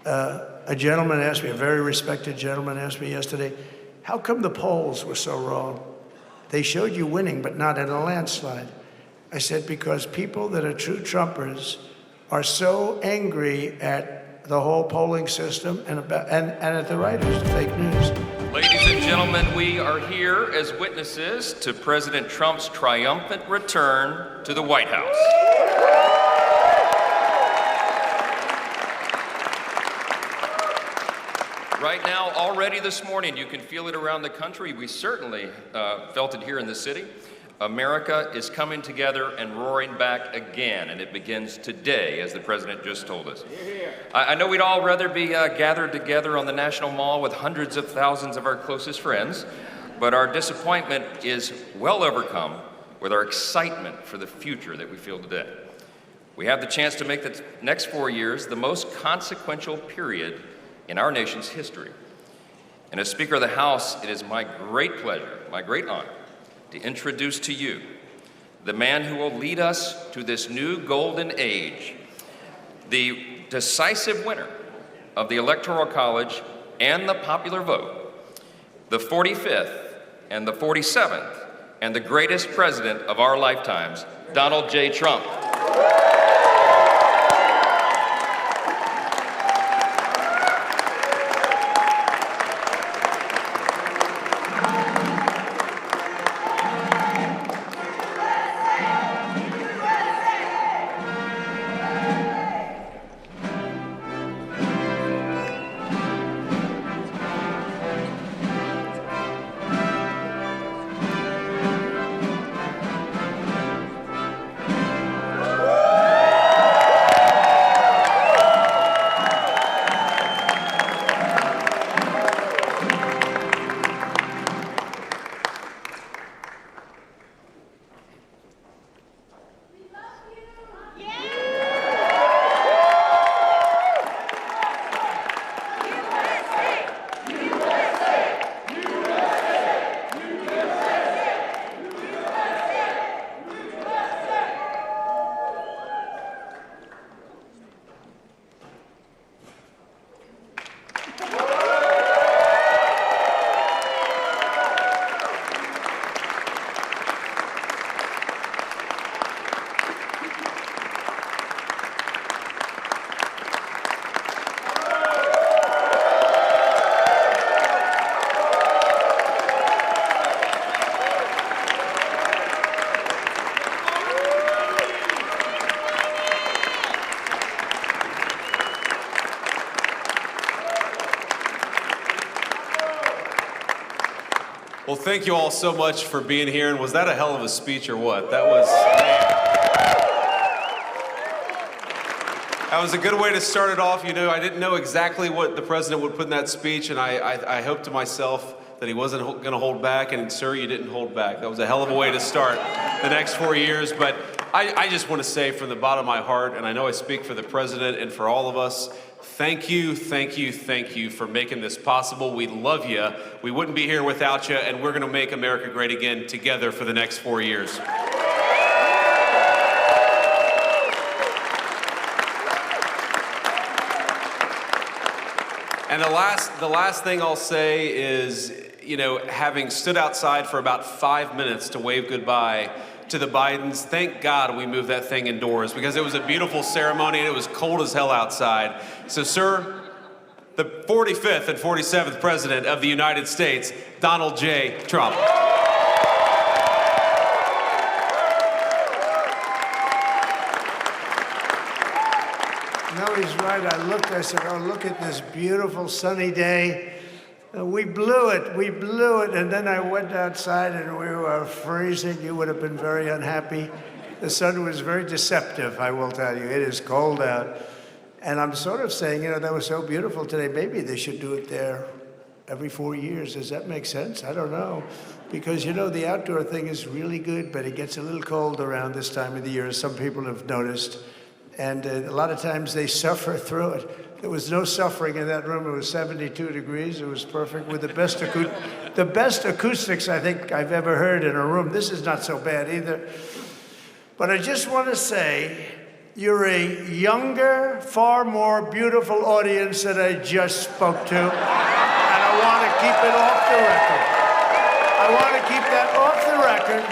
A gentleman asked me, a very respected gentleman asked me yesterday, how come the polls were so wrong? They showed you winning, but not in a landslide. I said, because people that are true Trumpers are so angry at the whole polling system and at the writers of fake news. Ladies and gentlemen, we are here as witnesses to President Trump's triumphant return to the White House. Right now, already this morning, you can feel it around the country. We certainly felt it here in the city. America is coming together and roaring back again, and it begins today, as the president just told us. I know we'd all rather be gathered together on the National Mall with hundreds of thousands of our closest friends, but our disappointment is well overcome with our excitement for the future that we feel today. We have the chance to make the next 4 years the most consequential period in our nation's history. And as Speaker of the House, it is my great pleasure, my great honor, to introduce to you the man who will lead us to this new golden age, the decisive winner of the Electoral College and the popular vote, the 45th and the 47th, and the greatest president of our lifetimes, Donald J. Trump. Well, thank you all so much for being here. And was that a hell of a speech or what? That was a good way to start it off. You know, I didn't know exactly what the president would put in that speech, and I hoped to myself that he wasn't going to hold back, and sir, you didn't hold back. That was a hell of a way to start the next 4 years. But I just want to say from the bottom of my heart, and I know I speak for the president and for all of us, thank you, thank you, thank you for making this possible. We love you. We wouldn't be here without you, and we're going to make America great again together for the next 4 years. And the last thing I'll say is, you know, having stood outside for about 5 minutes to wave goodbye to the Bidens, thank God we moved that thing indoors because it was a beautiful ceremony and it was cold as hell outside. So, sir, the 45th and 47th President of the United States, Donald J. Trump. No, he's right. I said, oh, look at this beautiful sunny day. We blew it, and then I went outside and we were freezing. You would have been very unhappy. The sun was very deceptive, I will tell you. It is cold out. And I'm sort of saying, you know, that was so beautiful today. Maybe they should do it there every 4 years. Does that make sense? I don't know. Because, you know, the outdoor thing is really good, but it gets a little cold around this time of the year, as some people have noticed. And a lot of times they suffer through it. There was no suffering in that room. It was 72 degrees. It was perfect with the best acoustics I think I've ever heard in a room. This is not so bad either. But I just want to say, You're a younger, far more beautiful audience that I just spoke to. And I want to keep it off the record. I want to keep that off the record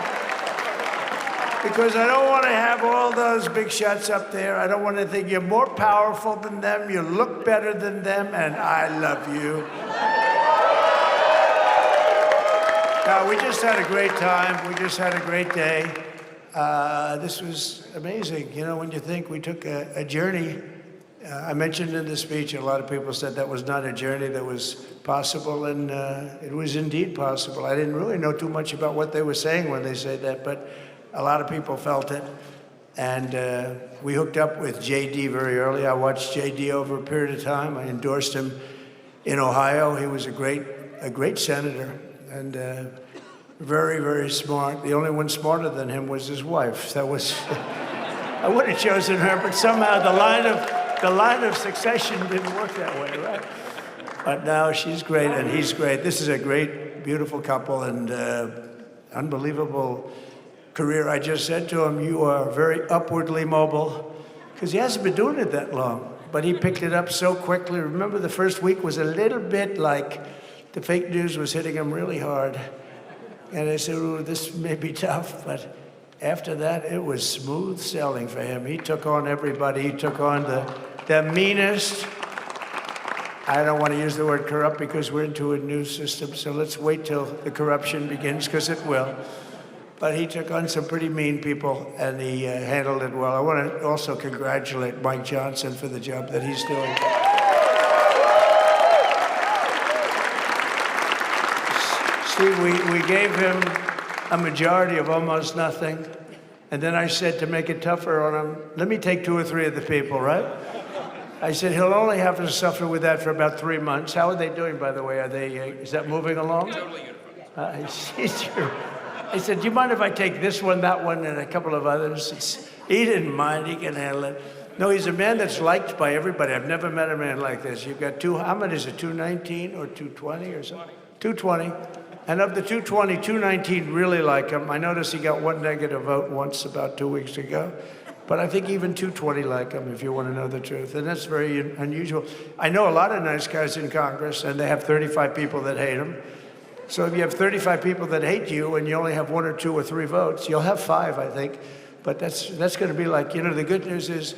because I don't want to have all those big shots up there. I don't want to think you're more powerful than them, you look better than them, and I love you. Now, we just had a great time. We just had a great day. This was amazing. You know, when you think we took a journey, I mentioned in the speech, a lot of people said that was not a journey that was possible, and it was indeed possible. I didn't really know too much about what they were saying when they said that, but a lot of people felt it. And we hooked up with JD very early. I watched JD over a period of time. I endorsed him in Ohio. He was a great senator, and very, very smart. The only one smarter than him was his wife. That was, I would have chosen her, but somehow the line of succession didn't work that way, right? But now she's great and he's great. This is a great, beautiful couple and unbelievable career. I just said to him, you are very upwardly mobile, because he hasn't been doing it that long, but he picked it up so quickly. Remember, the first week was a little bit like the fake news was hitting him really hard. And I said, ooh, this may be tough, but after that, it was smooth sailing for him. He took on everybody. He took on the meanest. I don't want to use the word corrupt because we're into a new system, so let's wait till the corruption begins, because it will. But he took on some pretty mean people, and he handled it well. I want to also congratulate Mike Johnson for the job that he's doing. Steve, we gave him a majority of almost nothing, and then I said to make it tougher on him, let me take 2 or 3 of the people, right? I said, he'll only have to suffer with that for about 3 months. How are they doing, by the way? Are they, is that moving along? Totally uniform. I said, do you mind if I take this one, that one, and a couple of others? He didn't mind. He can handle it. No, he's a man that's liked by everybody. I've never met a man like this. You've got how many is it, 219 or 220 or something? 220. And of the 220, 219 really like him. I noticed he got 1 negative vote once about 2 weeks ago. But I think even 220 like him, if you want to know the truth. And that's very unusual. I know a lot of nice guys in Congress, and they have 35 people that hate him. So if you have 35 people that hate you and you only have 1 or 2 or 3 votes, you'll have 5, I think. But that's going to be like, you know, the good news is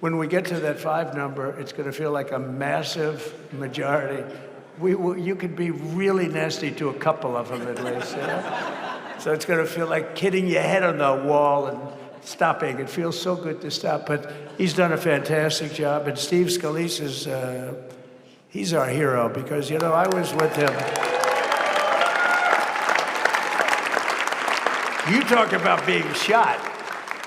when we get to that 5 number, it's going to feel like a massive majority. You could be really nasty to a couple of them at least. You know? So it's going to feel like hitting your head on the wall and stopping. It feels so good to stop. But he's done a fantastic job. And Steve Scalise is, he's our hero because, you know, I was with him. You talk about being shot.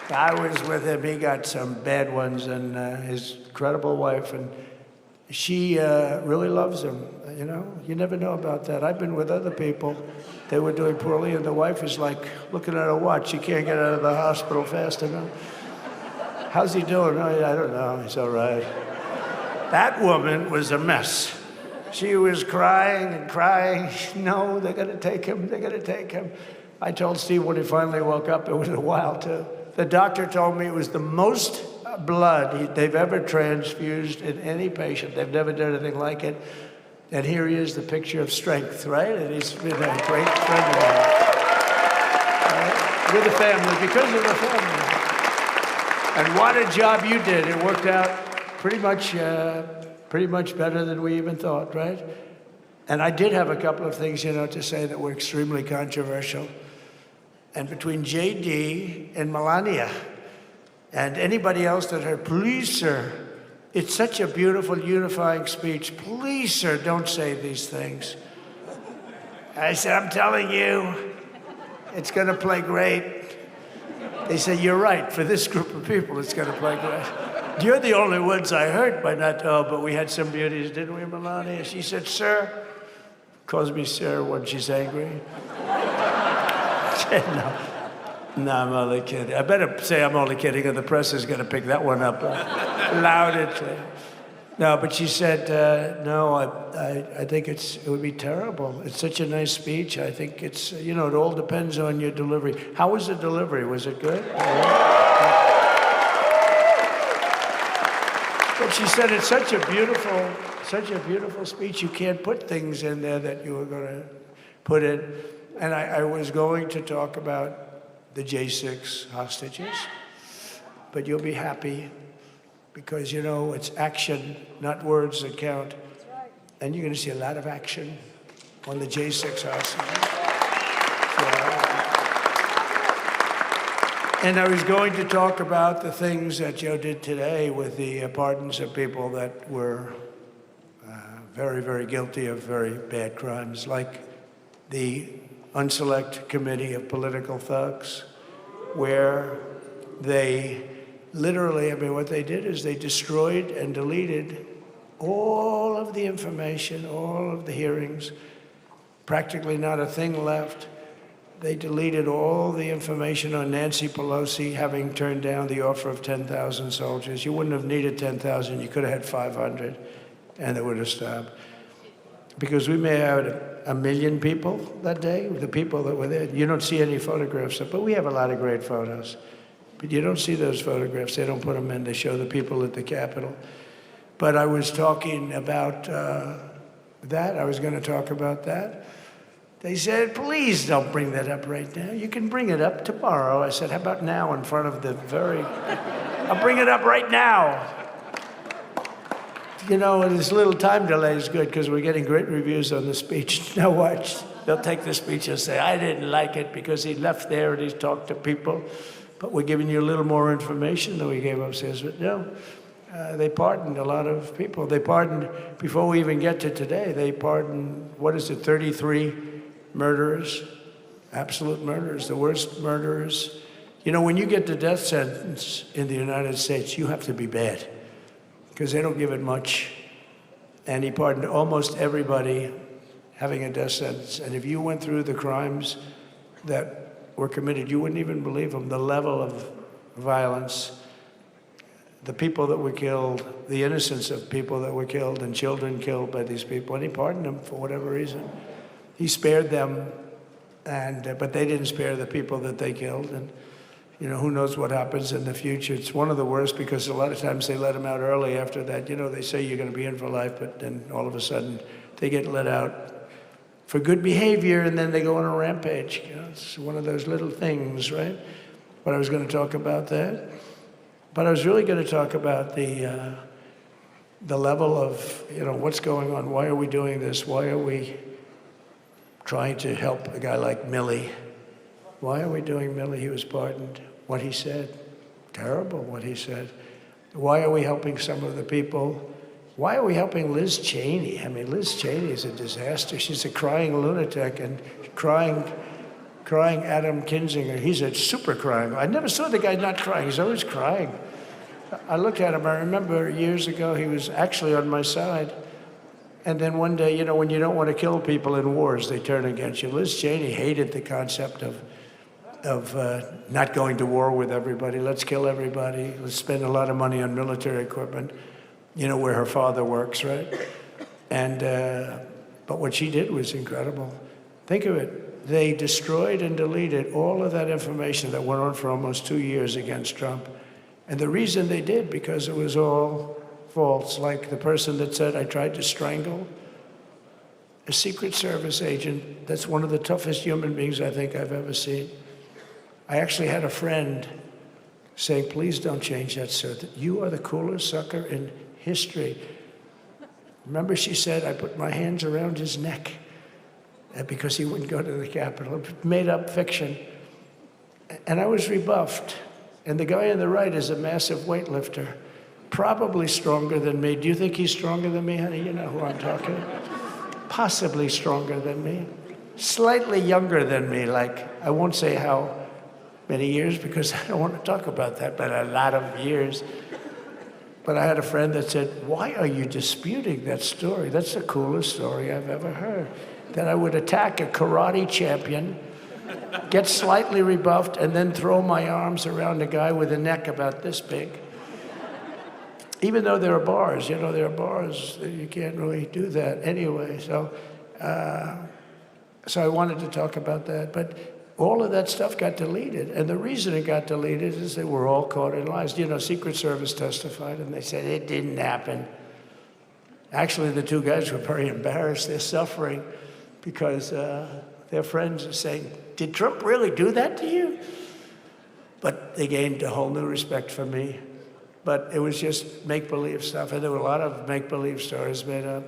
I was with him. He got some bad ones, and his incredible wife, and she really loves him. You know, you never know about that. I've been with other people. They were doing poorly, and the wife is like looking at her watch. She can't get out of the hospital fast enough. How's he doing? Oh, I don't know. He's all right. That woman was a mess. She was crying and crying. No, they're going to take him. They're going to take him. I told Steve when he finally woke up, it was a while too. The doctor told me it was the most blood they've ever transfused in any patient. They've never done anything like it. And here he is, the picture of strength, right? And he's been a great friend of mine. Right? With the family, because of the family. And what a job you did. It worked out pretty much better than we even thought, right? And I did have a couple of things, you know, to say that were extremely controversial. And between JD and Melania and anybody else that heard, please, sir, it's such a beautiful, unifying speech. Please, sir, don't say these things. I said, I'm telling you, it's going to play great. They said, you're right. For this group of people, it's going to play great. You're the only ones I heard by not, oh, but we had some beauties, didn't we, Melania? She said, sir, calls me sir when she's angry. I said, no, I'm only kidding. I better say I'm only kidding, or the press is going to pick that one up loud and clear. No, but she said, no, I think it would be terrible. It's such a nice speech. I think it's, you know, it all depends on your delivery. How was the delivery? Was it good? she said it's such a beautiful speech. You can't put things in there that you were going to put in. And I was going to talk about the J6 hostages, but you'll be happy because, you know, it's action, not words that count. And you're going to see a lot of action on the J6 hostages. And I was going to talk about the things that Joe did today with the pardons of people that were very, very guilty of very bad crimes, like the Unselect Committee of Political Thugs, where they literally, I mean, what they did is they destroyed and deleted all of the information, all of the hearings, practically not a thing left. They deleted all the information on Nancy Pelosi having turned down the offer of 10,000 soldiers. You wouldn't have needed 10,000. You could have had 500, and it would have stopped. Because we may have had 1 million people that day, the people that were there. You don't see any photographs, but we have a lot of great photos. But you don't see those photographs. They don't put them in. They show the people at the Capitol. But I was talking about that. I was going to talk about that. They said, please don't bring that up right now. You can bring it up tomorrow. I said, how about now in front of the I'll bring it up right now. You know, this little time delay is good because we're getting great reviews on the speech. Now watch. They'll take the speech and say, I didn't like it because he left there and he talked to people. But we're giving you a little more information than we gave upstairs. But no, they pardoned a lot of people. They pardoned, before we even get to today, they pardoned, 33 murderers, absolute murderers, the worst murderers. You know, when you get the death sentence in the United States, you have to be bad because they don't give it much. And he pardoned almost everybody having a death sentence. And if you went through the crimes that were committed, you wouldn't even believe them. The level of violence, the people that were killed, the innocence of people that were killed and children killed by these people. And he pardoned them for whatever reason. He spared them, but they didn't spare the people that they killed. And, you know, who knows what happens in the future. It's one of the worst because a lot of times they let them out early after that. You know, they say you're going to be in for life, but then all of a sudden they get let out for good behavior and then they go on a rampage. You know, it's one of those little things, right? But I was going to talk about that. But I was really going to talk about the level of, you know, what's going on. Why are we doing this? Why are we trying to help a guy like Milley? Why are we doing Milley? He was pardoned. What he said, terrible what he said. Why are we helping some of the people? Why are we helping Liz Cheney? I mean, Liz Cheney is a disaster. She's a crying lunatic and crying Adam Kinzinger. He's a super crying. I never saw the guy not crying. He's always crying. I looked at him. I remember years ago, he was actually on my side. And then one day, you know, when you don't want to kill people in wars, they turn against you. Liz Cheney hated the concept of not going to war with everybody. Let's kill everybody. Let's spend a lot of money on military equipment, you know, where her father works, right? And, but what she did was incredible. Think of it. They destroyed and deleted all of that information that went on for almost 2 years against Trump. And the reason they did, because it was all false, like the person that said, I tried to strangle a Secret Service agent. That's one of the toughest human beings I think I've ever seen. I actually had a friend saying, please don't change that, sir. You are the coolest sucker in history. Remember, she said, I put my hands around his neck because he wouldn't go to the Capitol. Made up fiction. And I was rebuffed. And the guy on the right is a massive weightlifter, probably stronger than me. Do you think he's stronger than me, honey? You know who I'm talking about. Possibly stronger than me. Slightly younger than me, like, I won't say how many years because I don't want to talk about that, but a lot of years. But I had a friend that said, why are you disputing that story? That's the coolest story I've ever heard. That I would attack a karate champion, get slightly rebuffed, and then throw my arms around a guy with a neck about this big. Even though there are bars, you know, there are bars, you can't really do that anyway. So I wanted to talk about that. But all of that stuff got deleted. And the reason it got deleted is they were all caught in lies. You know, Secret Service testified, and they said it didn't happen. Actually, the two guys were very embarrassed. They're suffering because their friends are saying, did Trump really do that to you? But they gained a whole new respect for me. But it was just make-believe stuff, and there were a lot of make-believe stories made up.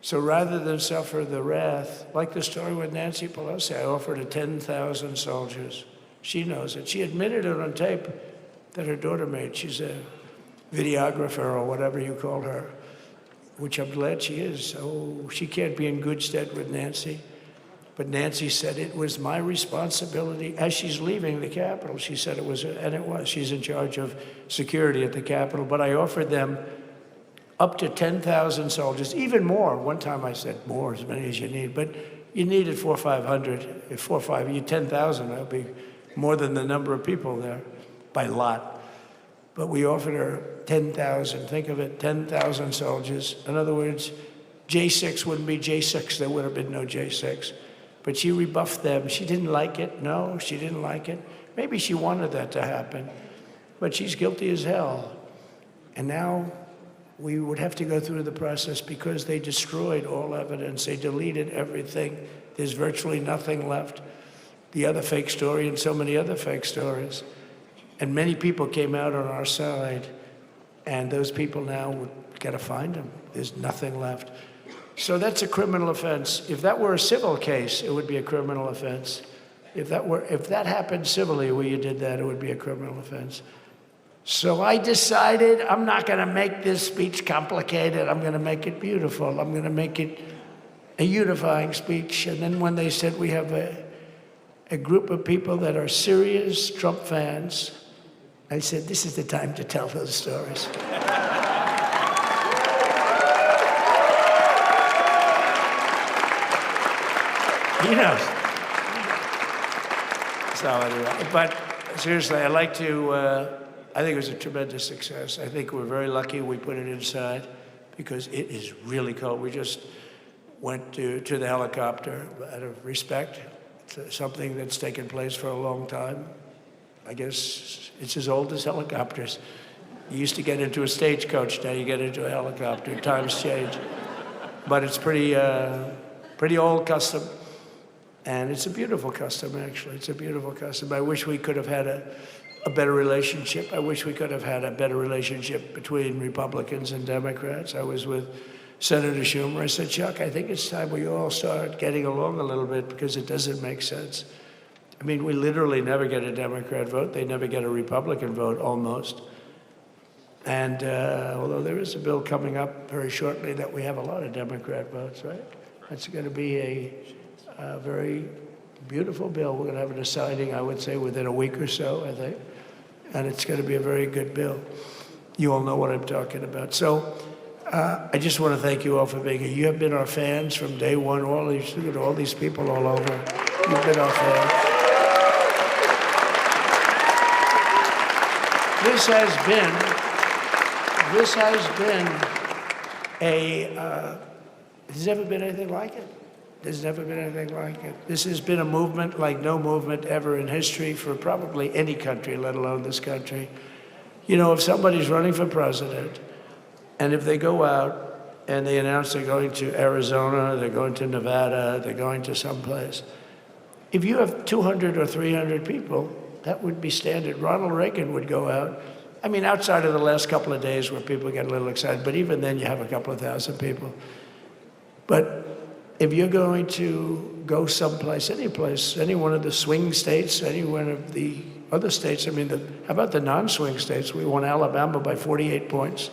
So rather than suffer the wrath, like the story with Nancy Pelosi, I offered her 10,000 soldiers. She knows it. She admitted it on tape that her daughter made. She's a videographer or whatever you call her, which I'm glad she is. So she can't be in good stead with Nancy. But Nancy said it was my responsibility as she's leaving the Capitol. She said it was, and it was. She's in charge of security at the Capitol. But I offered them up to 10,000 soldiers, even more. One time I said more, as many as you need. But you needed 400 or 500. If 4 or 5, you 10,000, that would be more than the number of people there by lot. But we offered her 10,000. Think of it, 10,000 soldiers. In other words, J6 wouldn't be J6. There would have been no J6. But she rebuffed them. She didn't like it. No, she didn't like it. Maybe she wanted that to happen. But she's guilty as hell. And now we would have to go through the process because they destroyed all evidence. They deleted everything. There's virtually nothing left. The other fake story and so many other fake stories. And many people came out on our side. And those people now, we've got to find them. There's nothing left. So that's a criminal offense. If that were a civil case, it would be a criminal offense. If that happened civilly where you did that, it would be a criminal offense. So I decided I'm not going to make this speech complicated. I'm going to make it beautiful. I'm going to make it a unifying speech. And then when they said we have a group of people that are serious Trump fans, I said, this is the time to tell those stories. He knows. So anyway, but seriously, I'd like to, I think it was a tremendous success. I think we're very lucky we put it inside because it is really cold. We just went to the helicopter out of respect to something that's taken place for a long time. I guess it's as old as helicopters. You used to get into a stagecoach, now you get into a helicopter. Times change. But it's pretty old custom. And it's a beautiful custom, actually. It's a beautiful custom. I wish we could have had a better relationship. I wish we could have had a better relationship between Republicans and Democrats. I was with Senator Schumer. I said, Chuck, I think it's time we all start getting along a little bit because it doesn't make sense. I mean, we literally never get a Democrat vote. They never get a Republican vote, almost. And although there is a bill coming up very shortly that we have a lot of Democrat votes, right? That's going to be a very beautiful bill. We're going to have a signing, I would say, within a week or so, I think. And it's going to be a very good bill. You all know what I'm talking about. So I just want to thank you all for being here. You have been our fans from day one. All these people all over. You've been our fans. This has there's never been anything like it. There's never been anything like it. This has been a movement like no movement ever in history for probably any country, let alone this country. You know, if somebody's running for president, and if they go out and they announce they're going to Arizona, they're going to Nevada, they're going to someplace, if you have 200 or 300 people, that would be standard. Ronald Reagan would go out. I mean, outside of the last couple of days where people get a little excited, but even then you have a couple of thousand people. But if you're going to go someplace, any place, any one of the swing states, any one of the other states, I mean, how about the non-swing states? We won Alabama by 48 points.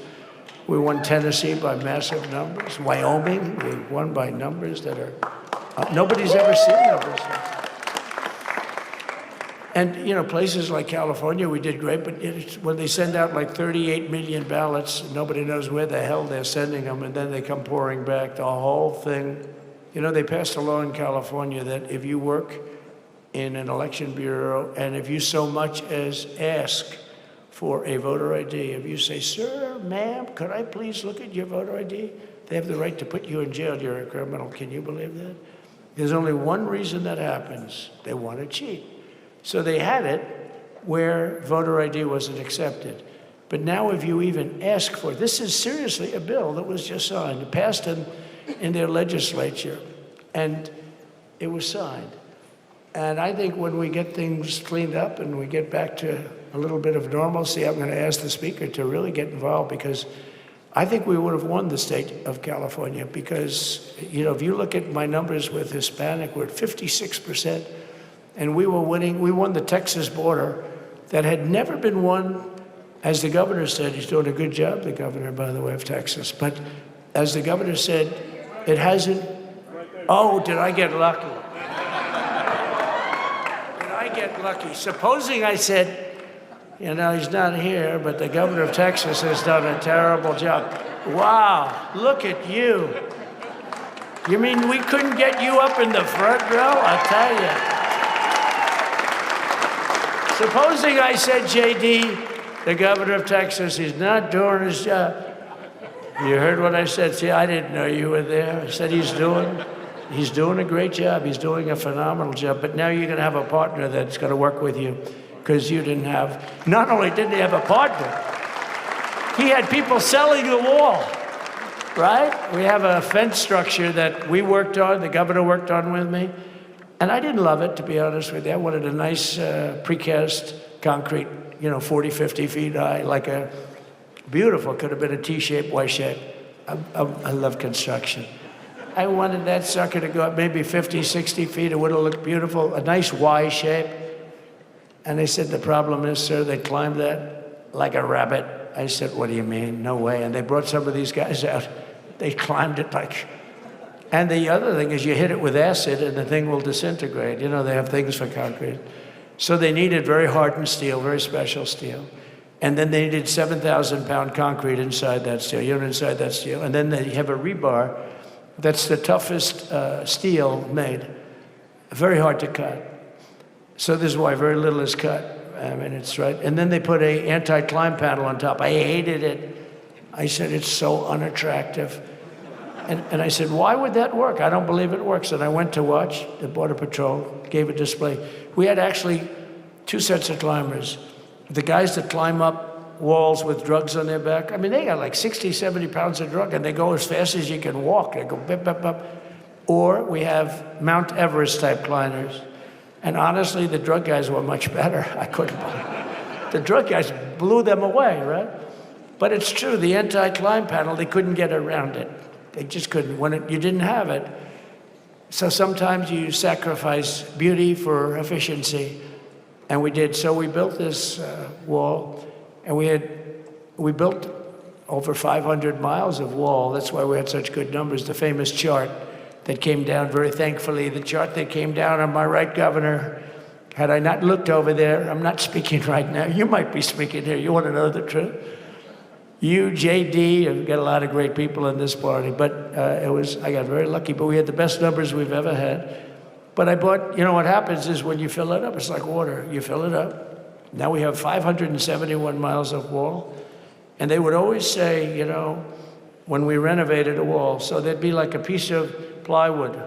We won Tennessee by massive numbers. Wyoming, we won by numbers that are, nobody's ever seen numbers. And, you know, places like California, we did great, but when they send out like 38 million ballots, nobody knows where the hell they're sending them, and then they come pouring back, the whole thing. You know, they passed a law in California that if you work in an election bureau and if you so much as ask for a voter ID, if you say, sir, ma'am, could I please look at your voter ID? They have the right to put you in jail. You're a criminal. Can you believe that? There's only one reason that happens. They want to cheat. So they had it where voter ID wasn't accepted. But now if you even ask for it, this is seriously a bill that was just signed, passed in their legislature, and it was signed. And I think when we get things cleaned up and we get back to a little bit of normalcy, I'm going to ask the Speaker to really get involved, because I think we would have won the state of California, because, if you look at my numbers with Hispanic, we're at 56%, and we won the Texas border that had never been won. As the governor said, he's doing a good job, the governor, by the way, of Texas, but as the governor said, it hasn't, oh, did I get lucky? Get lucky. Supposing I said, he's not here, but the governor of Texas has done a terrible job. Wow, look at you. You mean we couldn't get you up in the front row? I'll tell you. Supposing I said, JD, the governor of Texas, he's not doing his job. You heard what I said? See, I didn't know you were there. I said he's doing a great job. He's doing a phenomenal job. But now you're going to have a partner that's going to work with you, because you didn't have, not only didn't he have a partner, he had people selling the wall, right? We have a fence structure that we worked on, the governor worked on with me. And I didn't love it, to be honest with you. I wanted a nice precast concrete, 40, 50 feet high, like a beautiful, could have been a T-shape, Y-shape. I love construction. I wanted that sucker to go up maybe 50, 60 feet. It would have looked beautiful, a nice Y shape. And they said, the problem is, sir, they climbed that like a rabbit. I said, what do you mean? No way. And they brought some of these guys out. They climbed it like, and the other thing is you hit it with acid and the thing will disintegrate. They have things for concrete. So they needed very hardened steel, very special steel. And then they needed 7,000-pound concrete inside that steel, inside that steel. And then they have a rebar. That's the toughest steel made. Very hard to cut. So this is why very little is cut. I mean, it's right. And then they put a anti-climb panel on top. I hated it. I said, it's so unattractive. And I said, why would that work? I don't believe it works. And I went to watch the Border Patrol, gave a display. We had actually two sets of climbers. The guys that climb up walls with drugs on their back. I mean, they got like 60, 70 pounds of drug, and they go as fast as you can walk. They go bip, bip, bip. Or we have Mount Everest type climbers. And honestly, the drug guys were much better. I couldn't believe it. The drug guys blew them away, right? But it's true, the anti-climb panel, they couldn't get around it. They just couldn't. You didn't have it. So sometimes you sacrifice beauty for efficiency. And we did. So we built this wall. And we built over 500 miles of wall. That's why we had such good numbers. The famous chart that came down, very thankfully, the chart that came down on my right, Governor, had I not looked over there, I'm not speaking right now. You might be speaking here. You want to know the truth? You, JD, have got a lot of great people in this party. But I got very lucky. But we had the best numbers we've ever had. But I bought, what happens is when you fill it up, it's like water. You fill it up. Now we have 571 miles of wall. And they would always say, when we renovated a wall, so there'd be like a piece of plywood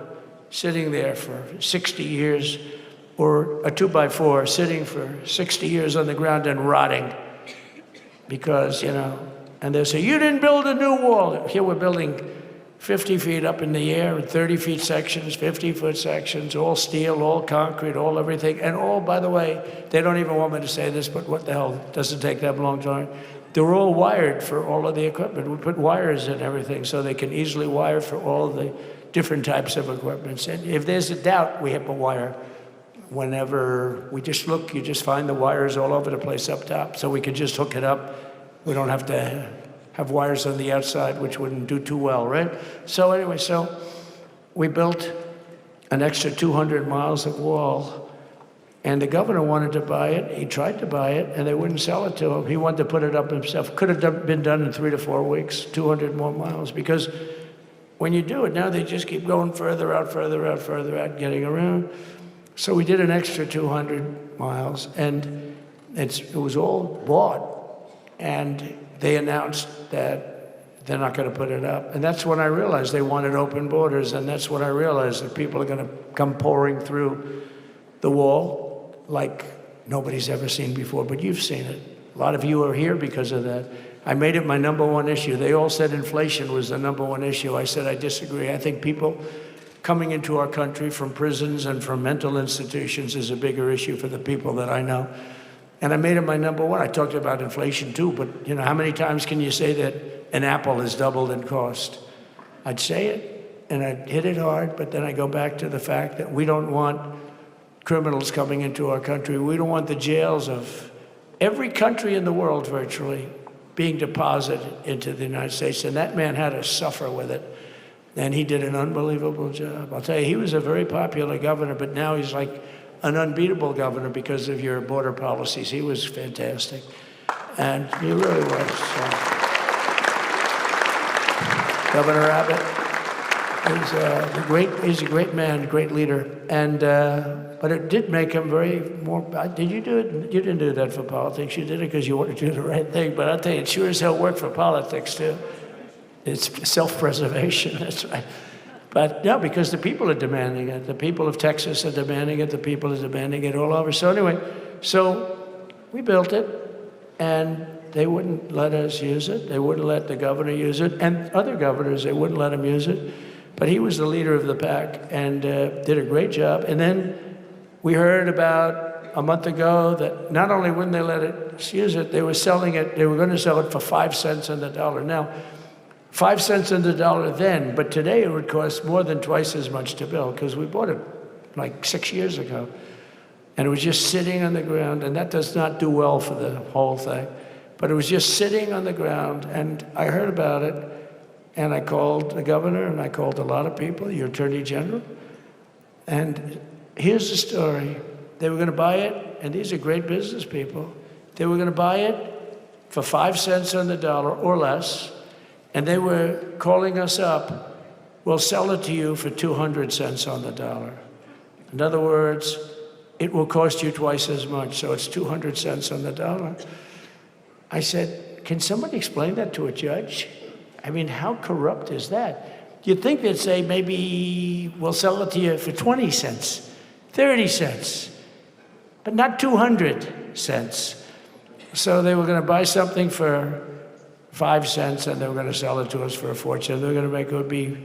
sitting there for 60 years, or a 2x4 sitting for 60 years on the ground and rotting. Because, and they say, you didn't build a new wall. Here we're building 50 feet up in the air, 30 feet sections, 50-foot sections, all steel, all concrete, all everything. And all, by the way, they don't even want me to say this, but what the hell, it doesn't take that long time. They're all wired for all of the equipment. We put wires in everything so they can easily wire for all the different types of equipment. And if there's a doubt, we have a wire. Whenever we just look, you just find the wires all over the place up top, so we can just hook it up. We don't have to have wires on the outside, which wouldn't do too well, right? So anyway, so we built an extra 200 miles of wall, and the governor wanted to buy it. He tried to buy it, and they wouldn't sell it to him. He wanted to put it up himself. Could have been done in 3 to 4 weeks, 200 more miles, because when you do it now, they just keep going further out, further out, further out, getting around. So we did an extra 200 miles, and it was all bought, and they announced that they're not going to put it up. And that's when I realized they wanted open borders, and that's when I realized that people are going to come pouring through the wall like nobody's ever seen before, but you've seen it. A lot of you are here because of that. I made it my #1 issue. They all said inflation was the #1 issue. I said I disagree. I think people coming into our country from prisons and from mental institutions is a bigger issue for the people that I know. And I made it my #1. I talked about inflation too, but you know, how many times can you say that an apple has doubled in cost? I'd say it, and I'd hit it hard, but then I go back to the fact that we don't want criminals coming into our country. We don't want the jails of every country in the world virtually being deposited into the United States. And that man had to suffer with it. And he did an unbelievable job. I'll tell you, he was a very popular governor, but now he's like an unbeatable governor because of your border policies. He was fantastic. And he really was. Governor Abbott he's a great man, great leader. And but it did make him very more. Did you do it? You didn't do that for politics. You did it because you wanted to do the right thing. But I'll tell you, it sure as hell worked for politics too. It's self-preservation. That's right. But no, because the people are demanding it. The people of Texas are demanding it. The people are demanding it all over. So anyway, so we built it, and they wouldn't let us use it. They wouldn't let the governor use it, and other governors, they wouldn't let him use it. But he was the leader of the pack and did a great job. And then we heard about a month ago that not only wouldn't they let us use it, they were selling it. They were going to sell it for 5 cents on the dollar. Now, 5 cents on the dollar then, but today it would cost more than twice as much to build because we bought it like 6 years ago. And it was just sitting on the ground, and that does not do well for the whole thing. But it was just sitting on the ground, and I heard about it, and I called the governor, and I called a lot of people, your attorney general. And here's the story. They were going to buy it, and these are great business people. They were going to buy it for 5 cents on the dollar or less, and they were calling us up, we'll sell it to you for 200 cents on the dollar. In other words, it will cost you twice as much, so it's 200 cents on the dollar. I said, can somebody explain that to a judge? I mean, how corrupt is that? You'd think they'd say, maybe we'll sell it to you for 20 cents, 30 cents, but not 200 cents. So they were going to buy something for 5 cents, and they were going to sell it to us for a fortune. They were going to make it would be,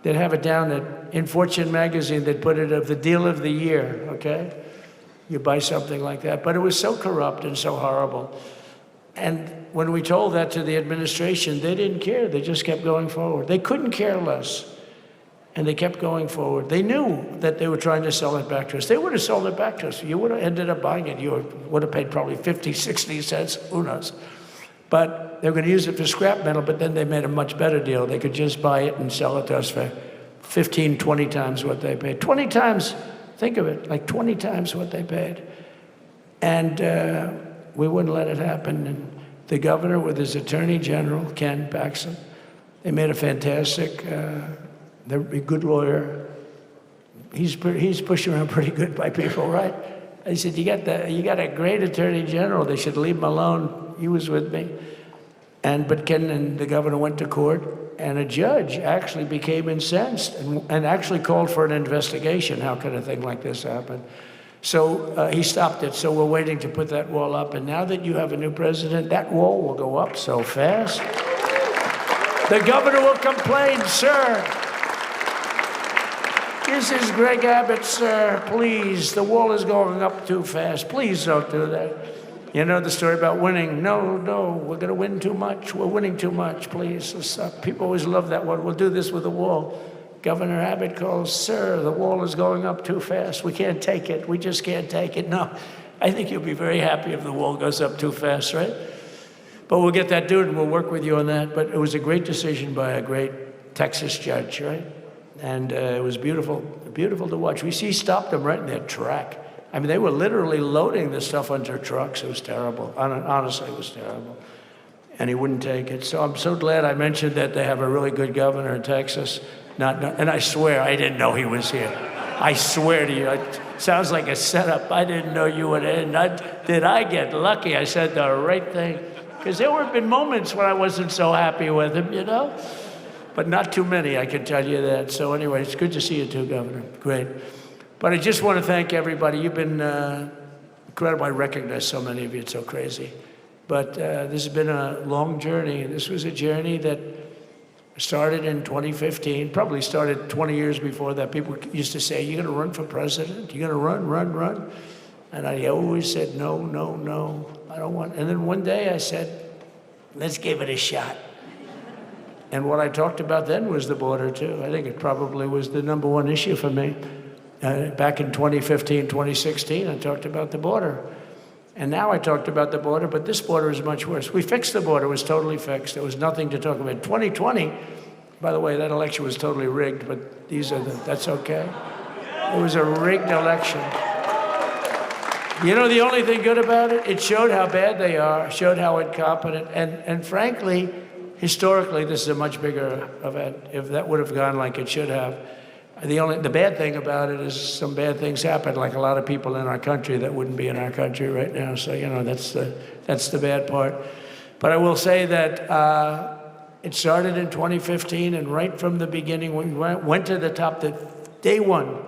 they'd have it down in Fortune magazine, they'd put it of the deal of the year, okay? You buy something like that. But it was so corrupt and so horrible. And when we told that to the administration, they didn't care. They just kept going forward. They couldn't care less. And they kept going forward. They knew that they were trying to sell it back to us. They would have sold it back to us. You would have ended up buying it. You would have paid probably 50, 60 cents, who knows. But they were going to use it for scrap metal, but then they made a much better deal. They could just buy it and sell it to us for 15, 20 times what they paid. 20 times, think of it, like 20 times what they paid. And we wouldn't let it happen. And the governor with his attorney general, Ken Paxton, they made a fantastic, they're a good lawyer. He's pushed around pretty good by people, right? I said, you got a great attorney general. They should leave him alone. He was with me. But Ken and the governor went to court, and a judge actually became incensed and actually called for an investigation. How could a thing like this happen? So he stopped it. So we're waiting to put that wall up. And now that you have a new president, that wall will go up so fast. The governor will complain, sir. This is Greg Abbott, sir. Please, the wall is going up too fast. Please don't do that. You know the story about winning. No, we're going to win too much. We're winning too much, please. People always love that one. We'll do this with the wall. Governor Abbott calls, sir, the wall is going up too fast. We can't take it. We just can't take it. No, I think you'll be very happy if the wall goes up too fast, right? But we'll get that done, and we'll work with you on that. But it was a great decision by a great Texas judge, right? And it was beautiful, beautiful to watch. He stopped them right in their track. I mean, they were literally loading this stuff onto trucks. It was terrible. Honestly, it was terrible. And he wouldn't take it. So I'm so glad I mentioned that they have a really good governor in Texas. And I swear, I didn't know he was here. I swear to you, it sounds like a setup. I didn't know you were in. Did I get lucky? I said the right thing. Because there have been moments when I wasn't so happy with him, you know? But not too many, I can tell you that. So anyway, it's good to see you too, Governor. Great. But I just want to thank everybody. You've been incredible. I recognize so many of you. It's so crazy. But this has been a long journey. This was a journey that started in 2015, probably started 20 years before that. People used to say, you're going to run for president? You're going to run? And I always said, no, I don't want. And then one day I said, let's give it a shot. And what I talked about then was the border, too. I think it probably was the number one issue for me. Back in 2015, 2016, I talked about the border. And now I talked about the border, but this border is much worse. We fixed the border. It was totally fixed. There was nothing to talk about. 2020, by the way, that election was totally rigged, but that's okay. It was a rigged election. You know the only thing good about it? It showed how bad they are, showed how incompetent, and frankly, historically, this is a much bigger event. If that would have gone like it should have, the bad thing about it is some bad things happen, like a lot of people in our country that wouldn't be in our country right now. So you know that's the bad part. But I will say that it started in 2015, and right from the beginning, we went to the top. Day one,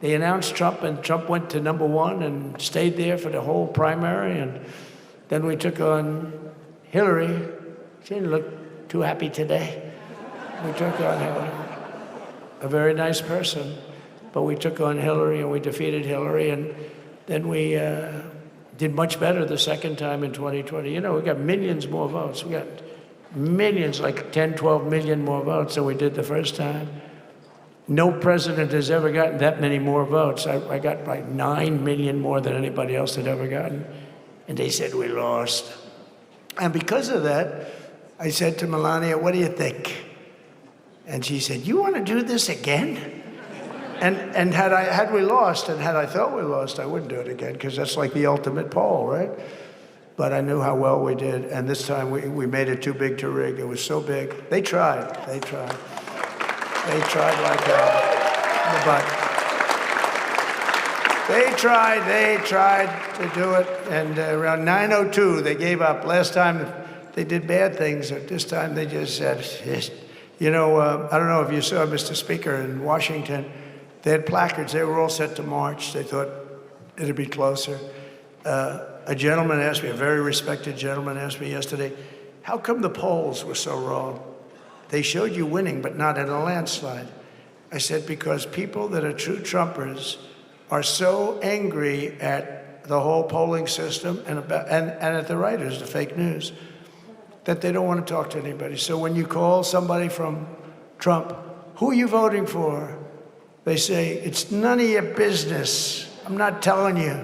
they announced Trump, and Trump went to number one and stayed there for the whole primary. And then we took on Hillary. She didn't look too happy today. We took on Hillary. A very nice person, but we took on Hillary and we defeated Hillary, and then we did much better the second time in 2020. You know, we got millions more votes. We got millions, like 10, 12 million more votes than we did the first time. No president has ever gotten that many more votes. I got like 9 million more than anybody else had ever gotten, and they said we lost. And because of that, I said to Melania, what do you think? And she said, you want to do this again? And had we lost, and had I thought we lost, I wouldn't do it again, because that's like the ultimate poll, right? But I knew how well we did, and this time we made it too big to rig. It was so big. They tried like but they tried to do it, and around 9:02, they gave up. Last time they did bad things, but this time they just said, you know, I don't know if you saw, Mr. Speaker, in Washington, they had placards. They were all set to march. They thought it'd be closer. A gentleman asked me, a very respected gentleman asked me yesterday, how come the polls were so wrong? They showed you winning, but not in a landslide. I said, because people that are true Trumpers are so angry at the whole polling system and at the writers, the fake news, that they don't want to talk to anybody. So when you call somebody from Trump, who are you voting for? They say, it's none of your business. I'm not telling you.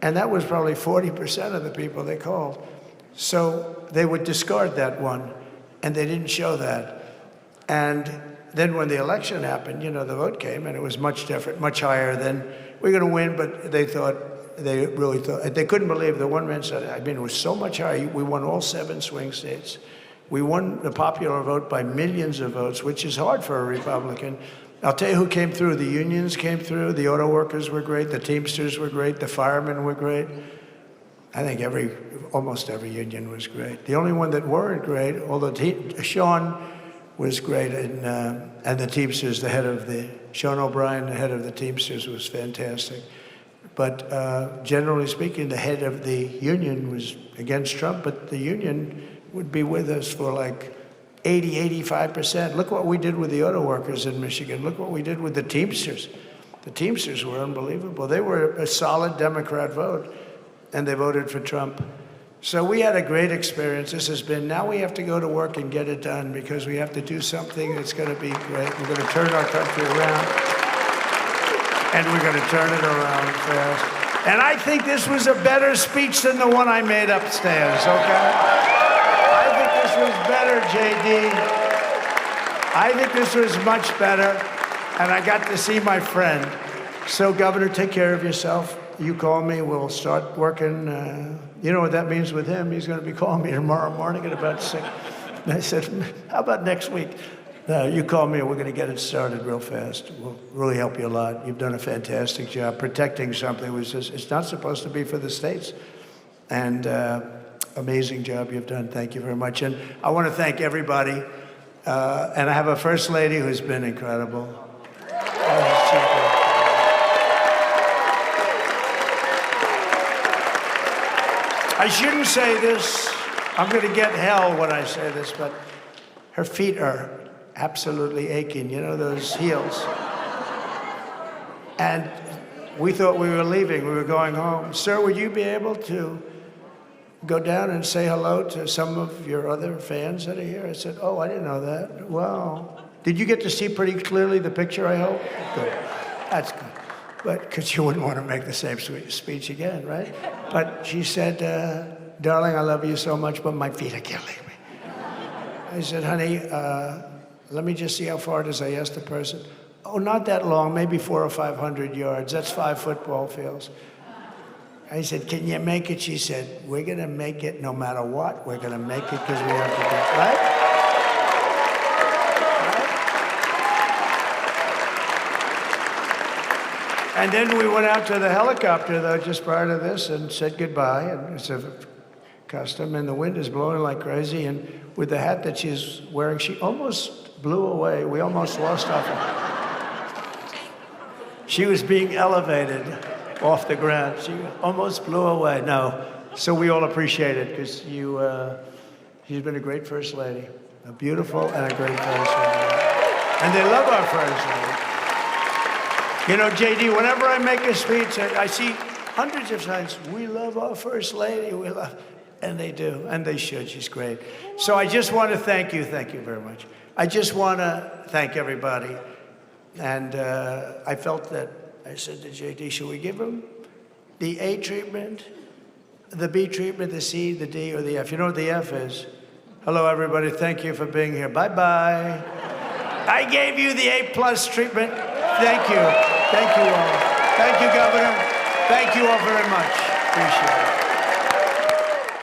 And that was probably 40% of the people they called. So they would discard that one, and they didn't show that. And then when the election happened, you know, the vote came, and it was much different, much higher than, we're going to win, but they really thought, they couldn't believe the one man said, I mean, it was so much higher. We won all 7 swing states. We won the popular vote by millions of votes, which is hard for a Republican. I'll tell you who came through. The unions came through. The auto workers were great. The Teamsters were great. The firemen were great. I think almost every union was great. The only one that weren't great, although Sean was great, and the Teamsters, Sean O'Brien, the head of the Teamsters, was fantastic. But generally speaking, the head of the union was against Trump, but the union would be with us for like 80, 85%. Look what we did with the auto workers in Michigan. Look what we did with the Teamsters. The Teamsters were unbelievable. They were a solid Democrat vote, and they voted for Trump. So we had a great experience. This has been, now we have to go to work and get it done, because we have to do something that's going to be great. We're going to turn our country around, and we're going to turn it around fast. And I think this was a better speech than the one I made upstairs, okay? I think this was better, JD. I think this was much better, and I got to see my friend. So, Governor, take care of yourself. You call me, we'll start working. You know what that means with him? He's going to be calling me tomorrow morning at about 6. And I said, how about next week? You call me, and we're going to get it started real fast. We'll really help you a lot. You've done a fantastic job protecting something which is, it's not supposed to be for the states. And amazing job you've done. Thank you very much. And I want to thank everybody. And I have a First Lady who's been incredible. I shouldn't say this. I'm going to get hell when I say this, but her feet are absolutely aching. You know, those heels. And we thought we were leaving. We were going home. Sir, would you be able to go down and say hello to some of your other fans that are here? I said, oh, I didn't know that. Wow. Did you get to see pretty clearly the picture, I hope? Good. That's good. But because you wouldn't want to make the same speech again, right? But she said, darling, I love you so much, but my feet are killing me. I said, honey, let me just see how far it is. I asked the person. Oh, not that long, maybe 400 or 500 yards. That's 5 football fields. I said, can you make it? She said, we're going to make it no matter what. We're going to make it because we have to do it, right? And then we went out to the helicopter, though, just prior to this and said goodbye. And it's a custom, and the wind is blowing like crazy. And with the hat that she's wearing, she almost blew away. We almost lost her. She was being elevated off the ground. She almost blew away. No. So we all appreciate it because she's been a great First Lady, a beautiful and a great First Lady. And they love our First Lady. You know, JD, whenever I make a speech, I see hundreds of times, we love our First Lady, we love, and they do, and they should, she's great. So I just want to thank you very much. I just want to thank everybody. And I felt that, I said to JD, should we give him the A treatment, the B treatment, the C, the D, or the F? You know what the F is? Hello, everybody, thank you for being here. Bye-bye. I gave you the A+ treatment. Thank you. Thank you all. Thank you, Governor. Thank you all very much. Appreciate it.